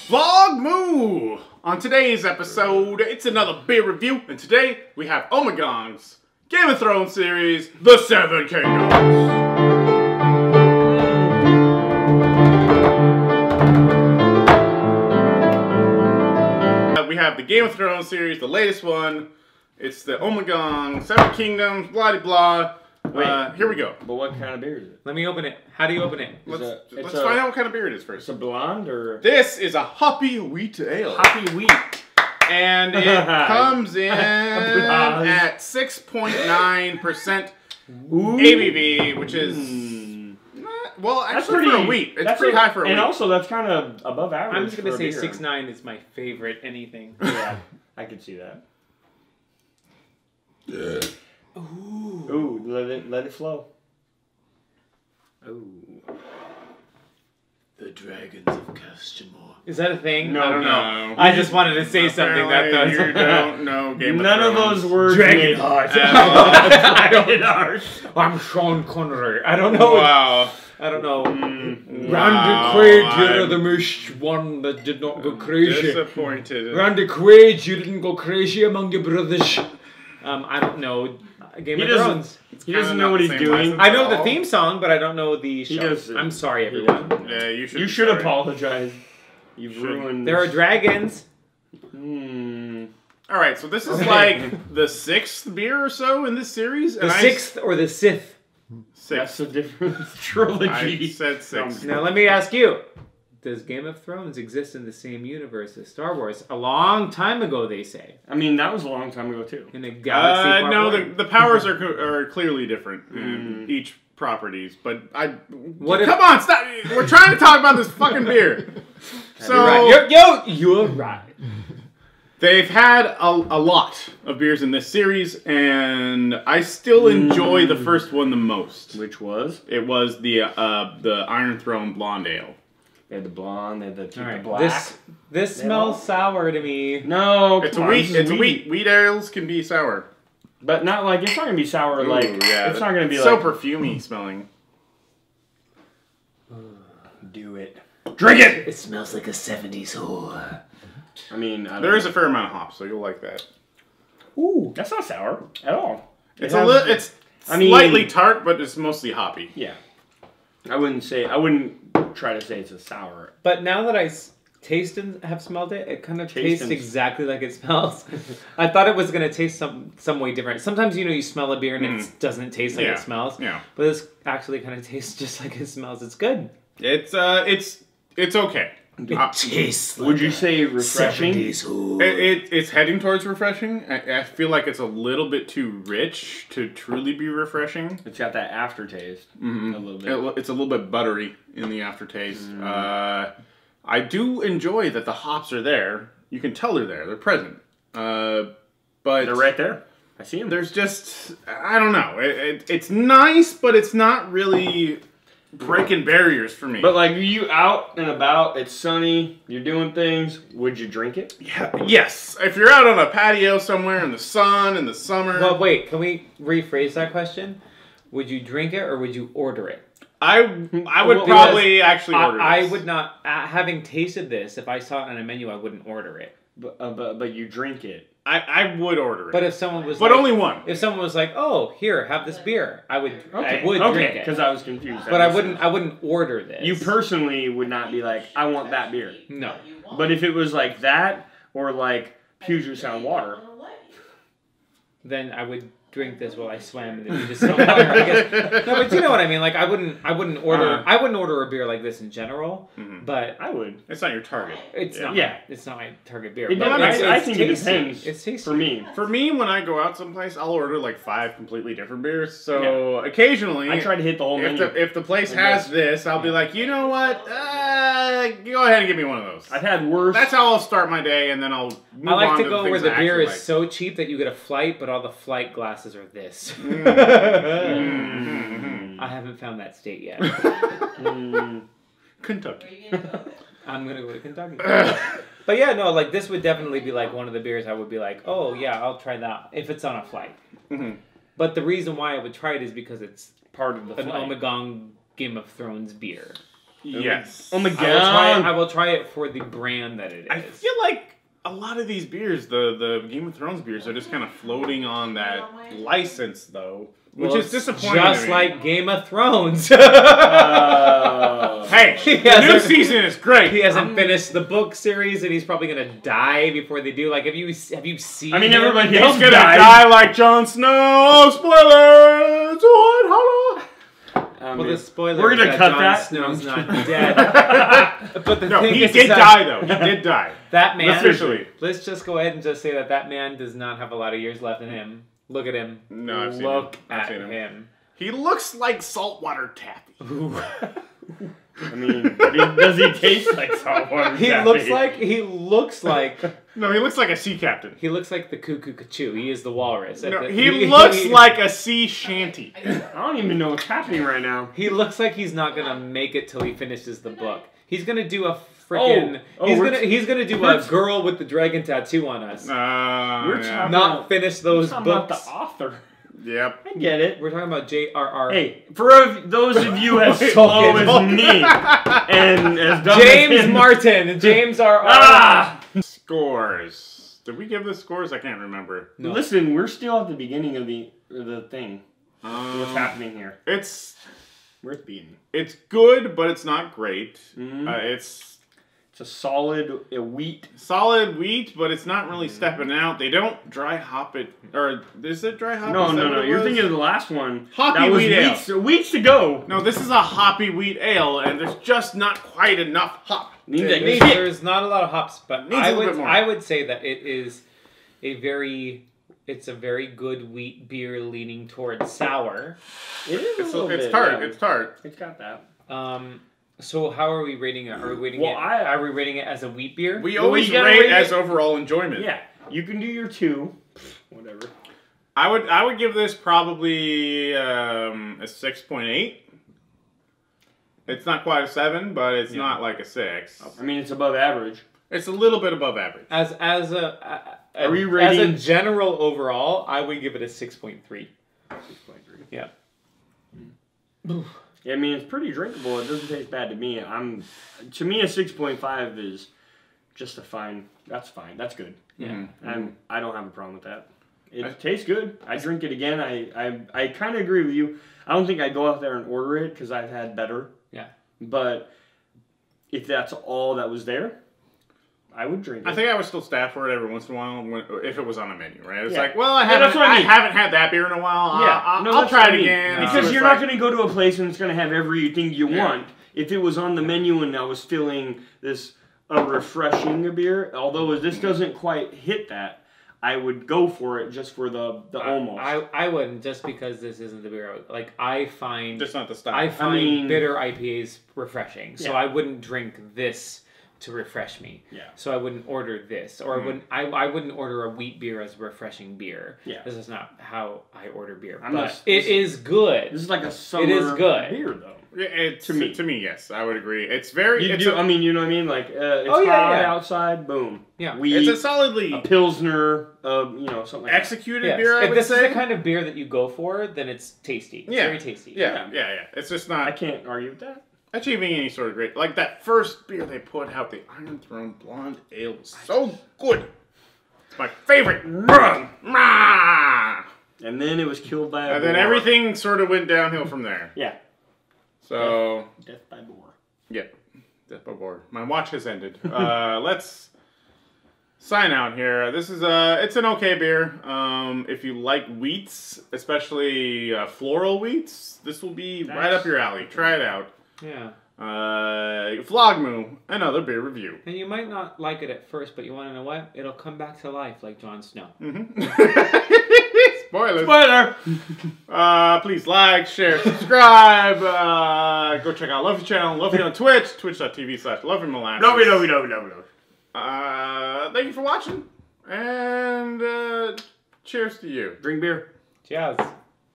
Vlog Moo! On today's episode, it's another beer review, and today we have Ommegang's Game of Thrones series, The Seven Kingdoms. We have the Game of Thrones series, the latest one. It's the Ommegang, Seven Kingdoms, blah de blah. Wait, here we go. But what kind of beer is it? Let me open it. How do you open it? Let's find out what kind of beer it is first. It's a blonde or? This is a hoppy wheat ale. Hoppy wheat. And it comes in at 6.9% ABV, which is well, actually for a wheat, it's pretty high for a wheat. And also, that's kind of above average. I'm just gonna say 6.9 is my favorite anything. Yeah, I could see that. Ooh, let it flow. Ooh. The Dragons of Castamore. Is that a thing? No, I don't know. I just wanted to say something that does. You don't know Game of None Thrones. of those words. Dragon Heart. Dragon Heart. I'm Sean Connery. I don't know. Wow. I don't know. Wow. Randy Quaid, you're the most one that did not go crazy. Disappointed. Randy Quaid, you didn't go crazy among your brothers. I don't know. Game of Thrones. He doesn't know what he's doing. I know the theme song, but I don't know the show. I'm sorry, everyone. Yeah, you should. You should apologize. You've ruined. There are dragons. All right, so this is like the 6th beer or so in this series. The 6th or the Sith? 6th. That's a different trilogy. I said 6. Now let me ask you. Does Game of Thrones exist in the same universe as Star Wars? A long time ago, they say. I mean, that was a long time ago, too. In a galaxy no, the powers are clearly different in each properties, but come on, stop! We're trying to talk about this fucking beer. So you're right. They've had a lot of beers in this series, and I still enjoy the first one the most. Which was? It was the Iron Throne Blonde Ale. They had the blonde, they had the Right. black. This smells sour to me. No, It's a wheat. It's a wheat. Wheat ales can be sour, but not like it's not gonna be sour. Ooh, like yeah, it's not gonna be so like perfumey smelling. Do it. Drink it. It smells like a 70s whore. I mean, There is a fair amount of hops, so you'll like that. Ooh, that's not sour at all. It's it's slightly tart, but it's mostly hoppy. Yeah, I wouldn't try to say it's a sour. But now that I taste and have smelled it, it kind of tastes exactly like it smells. I thought it was going to taste some way different. Sometimes, you smell a beer and it doesn't taste like it smells. Yeah. But this actually kind of tastes just like it smells. It's good. It's okay. It tastes like would you say refreshing? It's heading towards refreshing. I feel like it's a little bit too rich to truly be refreshing. It's got that aftertaste a little bit. It's a little bit buttery in the aftertaste. I do enjoy that the hops are there. You can tell they're there. They're present. But they're right there. I see them. There's just, I don't know. It's nice, but it's not really breaking barriers for me. But like, you out and about, it's sunny, you're doing things, would you drink it? Yeah. Yes. If you're out on a patio somewhere in the sun in the summer. Well, wait. Can we rephrase that question? Would you drink it or would you order it? I would probably actually order it. I would not. Having tasted this, if I saw it on a menu, I wouldn't order it. But you drink it. I would order it. But if someone was only one. If someone was like, "Oh, here, have this beer," I would drink it. Because I was confused. But I wouldn't order this. You personally would not be like, I want that beer. No. But if it was like that or like Puget Sound water, then I would drink this while I swam and then you just smell water. I guess. No, but you know what I mean. Like I wouldn't order a beer like this in general. But I would. It's not your target. It's not. Yeah, it's not my target beer. I think it depends. It's tasty. For me. For me, when I go out someplace, I'll order like 5 completely different beers. So occasionally, I try to hit the whole menu. If the place has this, I'll be like, you know what? Go ahead and give me one of those. I've had worse. That's how I'll start my day, and then I'll move I like on to the go things where the I beer actually is so cheap that you get a flight, but all the flight glasses are this. I haven't found that state yet. Kentucky. I'm gonna go to Kentucky. But yeah, no, like this would definitely be like one of the beers I would be like, oh yeah, I'll try that if it's on a flight. But the reason why I would try it is because it's part of the an Ommegang Game of Thrones beer. Yes. Ommegang. I will try it for the brand that it is. I feel like a lot of these beers, the Game of Thrones beers, are just kind of floating on that license, though. Which is disappointing. Just like Game of Thrones. Hey, the new season is great. He hasn't finished the book series, and he's probably gonna die before they do. Like, have you seen? I mean, everybody he's else gonna died. die like Jon Snow. Spoilers! What? Hold well, the spoiler. We're gonna cut Jon that. Snow's not dead. But the no, thing he is did die though. He did die. That man. Officially. Let's just go ahead and just say that man does not have a lot of years left in him. Look at him. No, I've seen him. Look at him. He looks like saltwater taffy. I mean, does he taste like saltwater taffy? He looks like. No, he looks like a sea captain. He looks like the cuckoo Cachoo. He is the walrus. No, he looks like a sea shanty. I don't even know what's happening right now. He looks like he's not gonna make it till he finishes the book. He's gonna do a freaking. He's gonna do a girl with the dragon tattoo on us. Not finish those books. About the author. Yep. I get it. We're talking about J.R.R. Hey, for those of you as slow as me and as dumb James as him. Martin, James R.R. Scores. Did we give the scores? I can't remember. No. Listen, we're still at the beginning of the thing. What's happening here? It's worth beating. It's good, but it's not great. It's a solid wheat. Solid wheat, but it's not really stepping out. They don't dry hop it. Or is it dry hop? No. You're thinking of the last one. Hoppy wheat ale. Weeks ago. No, this is a hoppy wheat ale, and there's just not quite enough hop. There's not a lot of hops, but I would say that it is it's a very good wheat beer leaning towards sour. It is it's tart. Yeah. It's tart. It's got that. So how are we rating it? Are we rating are we rating it as a wheat beer? We always rate as overall enjoyment. Yeah. You can do your 2. Whatever. I would give this probably a 6.8. It's not quite a 7, but it's not like a 6. I mean, it's above average. It's a little bit above average. As a general overall, I would give it a 6.3. 6.3. Yeah. I mean, it's pretty drinkable. It doesn't taste bad to me. To me, a 6.5 is just a fine. That's fine. That's good. Yeah. I don't have a problem with that. It tastes good. I drink it again. I kind of agree with you. I don't think I'd go out there and order it because I've had better. Yeah. But if that's all that was there, I would drink it. I think I would still stab for it every once in a while if it was on a menu, right? It's like, well, I haven't had that beer in a while. Yeah, I'll try it again. Because you're not going to go to a place and it's going to have everything you want. If it was on the menu and I was feeling a refreshing beer, although this doesn't quite hit that, I would go for it just for the almost. I wouldn't, just because this isn't the beer. Like, I find... Just not the style. I find bitter IPAs refreshing, so I wouldn't drink this to refresh me. Yeah. So I wouldn't order this, or I wouldn't order a wheat beer as a refreshing beer. Yeah. This is not how I order beer. It is good. This is like a summer beer, though. To me, yes, I would agree. It's very. You know what I mean? Like it's hot outside. Boom. Yeah. It's a solidly a pilsner. Something like executed beer. If this is the kind of beer that you go for, then it's tasty. It's very tasty. Yeah. It's just not. I can't argue with that. Achieving any sort of great, like that first beer they put out, the Iron Throne Blonde Ale, was so good. It's my favorite. And then it was killed by a boar. And then everything sort of went downhill from there. Yeah. So death by boar. Yeah, death by boar. My watch has ended. Let's sign out here. This is it's an okay beer. If you like wheats, especially floral wheats, this will be right up your alley. Try it out. Yeah. Moo, another beer review. And you might not like it at first, but you want to know what? It'll come back to life like Jon Snow. Spoiler! Please like, share, subscribe. Go check out Loafy channel. Loafy on Twitch. Twitch.tv/LoafyMolasses. No. Thank you for watching. And cheers to you. Drink beer. Cheers.